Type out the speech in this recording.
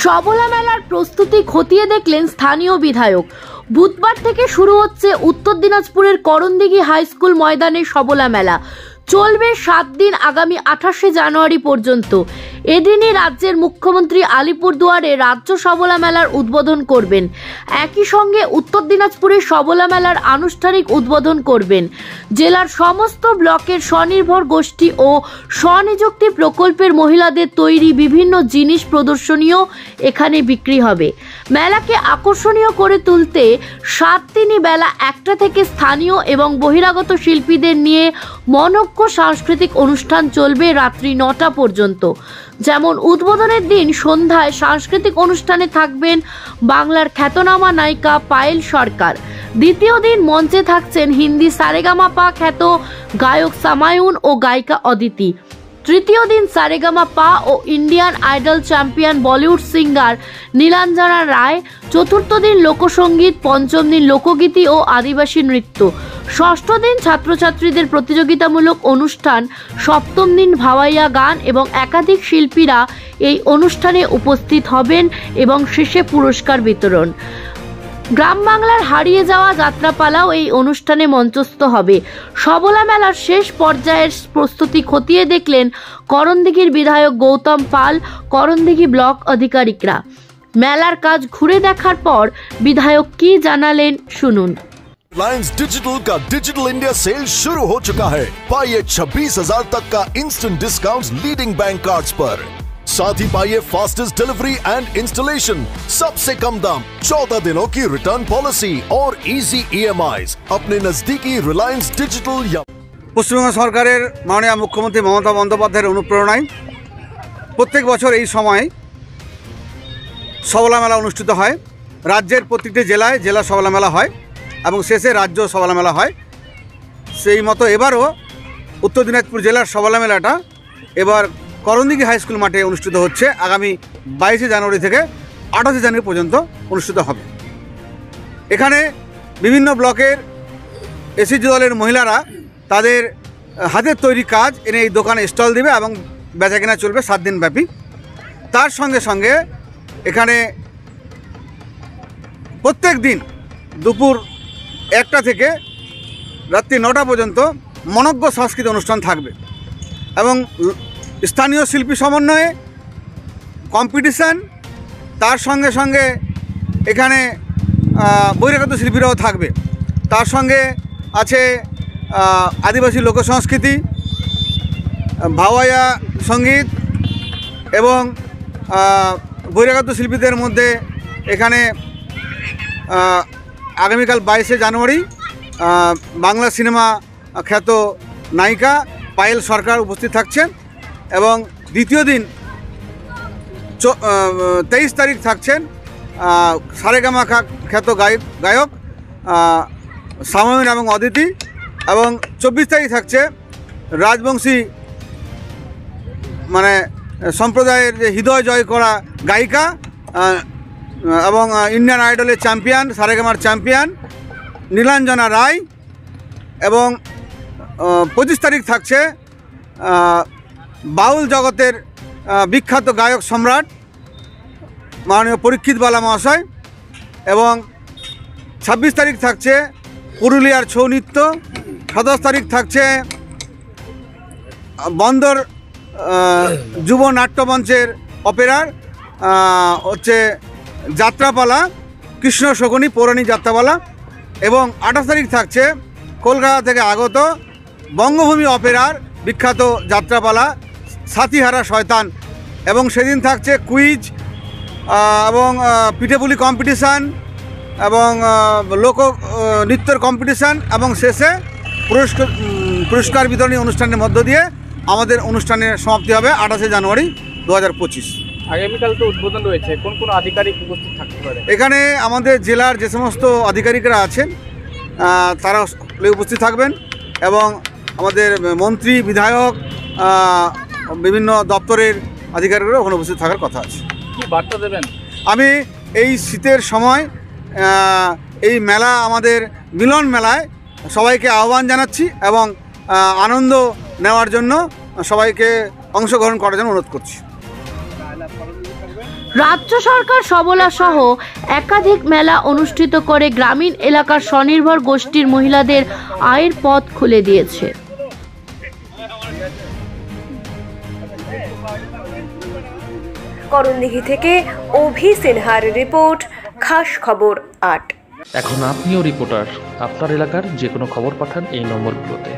সবলা মেলার প্রস্তুতি খতিয়ে দেখলেন স্থানীয় বিধায়ক। বুধবার থেকে শুরু হচ্ছে উত্তর দিনাজপুরের করণদিঘি হাই স্কুল ময়দানে সবলা মেলা। চলবে 7 দিন, আগামী 28শে জানুয়ারি পর্যন্ত। এদিনই রাজ্যের মুখ্যমন্ত্রী আলিপুরদুয়ারে রাজ্য সবলা মেলার উদ্বোধন করবেন। একই সঙ্গে উত্তর দিনাজপুরের সবলা মেলার আনুষ্ঠানিক উদ্বোধন করবেন। জেলার সমস্ত ব্লকের স্বনির্ভর গোষ্ঠী ও স্বনিযুক্তি প্রকল্পের মহিলাদের তৈরি বিভিন্ন জিনিস প্রদর্শনীয় এখানে বিক্রি হবে। মেলাকে আকর্ষণীয় করে তুলতে 7 দিনই বেলা 1টা থেকে স্থানীয় এবং বহিরাগত শিল্পীদের নিয়ে মনোজ্ঞ সাংস্কৃতিক অনুষ্ঠান চলবে রাত্রি 9টা পর্যন্ত। যেমন উদ্বোধনের দিন সন্ধ্যায় সাংস্কৃতিক অনুষ্ঠানে থাকবেন বাংলার খ্যাতনামা নায়িকা পায়েল সরকার। দ্বিতীয় দিন মঞ্চে থাকছেন হিন্দি সারেগামাপা খ্যাত গায়ক সামায়ুন ও গায়িকা অদিতি। তৃতীয় দিন সারেগামাপা ও Indian Idol champion Bollywood singer Nilanjana Ray. চতুর্থ দিন লোকসঙ্গীত, পঞ্চম দিন লোকগীতি ও আদিবাসী নৃত্য। ষষ্ঠ দিন ছাত্রছাত্রীদের প্রতিযোগিতামূলক অনুষ্ঠান। সপ্তম দিন ভাওয়াইয়া গান এবং একাধিক শিল্পীরা এই অনুষ্ঠানে উপস্থিত হবেন এবং শেষে পুরস্কার বিতরণ। গ্রাম বাংলার হারিয়ে যাওয়া যাত্রাপালাও এই অনুষ্ঠানে মঞ্চস্থ হবে। সবলা মেলার শেষ পর্যায়ের প্রস্তুতি খতিয়ে দেখলেন করণদিঘির বিধায়ক গৌতম পাল, করণদিঘি ব্লক আধিকারিকরা। মেলার কাজ ঘুরে দেখার পর বিধায়ক কি জানালেন শুনুন। रिलायंस डिजिटल का डिजिटल इंडिया सेल शुरू हो चुका है। पाइए 26,000 तक का instant discount leading bank cards पर। साथ ही पाइए फास्टेस्ट डिलीवरी एंड इंस्टॉलेशन, सबसे कम दाम, 14 दिनों की रिटर्न पॉलिसी और इजी EMIs अपने नजदीकी रिलायंस डिजिटल या পশ্চিমবঙ্গ সরকারের মাননীয় মুখ্যমন্ত্রী মমতা বন্দ্যোপাধ্যায়ের অনুপ্রেরণায় প্রত্যেক বছর এই সময় সবলা মেলা অনুষ্ঠিত হয়। রাজ্যের প্রত্যেকটি জেলায় জেলা সবলা মেলা হয় এবং শেষে রাজ্য সবলা মেলা হয়। সেই মতো এবারও উত্তর দিনাজপুর জেলার সবলা মেলাটা এবার করণদিঘি হাই স্কুল মাঠে অনুষ্ঠিত হচ্ছে। আগামী 22শে জানুয়ারি থেকে 28শে জানুয়ারি পর্যন্ত অনুষ্ঠিত হবে। এখানে বিভিন্ন ব্লকের এসএসজি দলের মহিলারা তাদের হাতের তৈরি কাজ এনে এই দোকানে স্টল দেবে এবং বেচাকেনা চলবে 7 দিন ব্যাপী। তার সঙ্গে সঙ্গে এখানে প্রত্যেক দিন দুপুর 1টা থেকে রাত্রি 9টা পর্যন্ত মনোজ্ঞ সাংস্কৃতিক অনুষ্ঠান থাকবে এবং স্থানীয় শিল্পী সমন্বয়ে কম্পিটিশান। তার সঙ্গে সঙ্গে এখানে বহিরাগত শিল্পীরাও থাকবে। তার সঙ্গে আছে আদিবাসী লোকসংস্কৃতি, ভাওয়াইয়া সঙ্গীত এবং বহিরাগত শিল্পীদের মধ্যে এখানে আগামীকাল 22শে জানুয়ারি বাংলা সিনেমা খ্যাত নায়িকা পায়েল সরকার উপস্থিত থাকছেন এবং দ্বিতীয় দিন 23 তারিখ থাকছেন সারেগামা খ্যাত গায়ক সামায়ুন এবং অদিতি এবং 24 তারিখ থাকছে রাজবংশী মানে সম্প্রদায়ের যে হৃদয় জয় করা গায়িকা এবং ইন্ডিয়ান আইডলের চ্যাম্পিয়ন, সারেগামার চ্যাম্পিয়ন নীলাঞ্জনা রায় এবং 25 তারিখ থাকছে বাউল জগতের বিখ্যাত গায়ক সম্রাট মাননীয় পরীক্ষিত বালা মহাশয় এবং 26 তারিখ থাকছে পুরুলিয়ার ছৌ নৃত্য। 27 তারিখ থাকছে বন্দর যুব নাট্যমঞ্চের অপেরার হচ্ছে যাত্রাপালা, কৃষ্ণ শকুনি পৌরাণিক যাত্রাপালা এবং 28 তারিখ থাকছে কলকাতা থেকে আগত বঙ্গভূমি অপেরার বিখ্যাত যাত্রাপালা সাথীহারা শয়তান এবং সেদিন থাকছে কুইজ এবং পিঠেপুলি কম্পিটিশান এবং লোক নৃত্যের কম্পিটিশান এবং শেষে পুরস্কার বিতরণী অনুষ্ঠানের মধ্য দিয়ে আমাদের অনুষ্ঠানের সমাপ্তি হবে 28শে জানুয়ারি 2025। আগামীকাল তো উদ্বোধন রয়েছে, কোন কোন আধিকারিক উপস্থিত থাকতে পারে? এখানে আমাদের জেলার যে সমস্ত আধিকারিকরা আছেন তারা উপস্থিত থাকবেন এবং আমাদের মন্ত্রী, বিধায়ক, বিভিন্ন দপ্তরের আধিকারিকরা ওখানে উপস্থিত থাকার কথা আছে। কি বার্তা দেবেন? আমি এই শীতের সময় এই মেলা আমাদের মিলন মেলায় সবাইকে আহ্বান জানাচ্ছি এবং আনন্দ নেওয়ার জন্য সবাইকে অংশগ্রহণ করার জন্য অনুরোধ করছি। রাজ্য সরকার সবলা সহ একাধিক মেলা অনুষ্ঠিত করে গ্রামীণ এলাকার স্বনির্ভর গোষ্ঠীর মহিলাদের আয়ের পথ খুলে দিয়েছে। করণদিঘি থেকে অভি সিনহার রিপোর্ট, খাস খবর 8। এখন আপনিও রিপোর্টার, আপনার এলাকার যে কোনো খবর পাঠান এই নম্বরগুলোতে।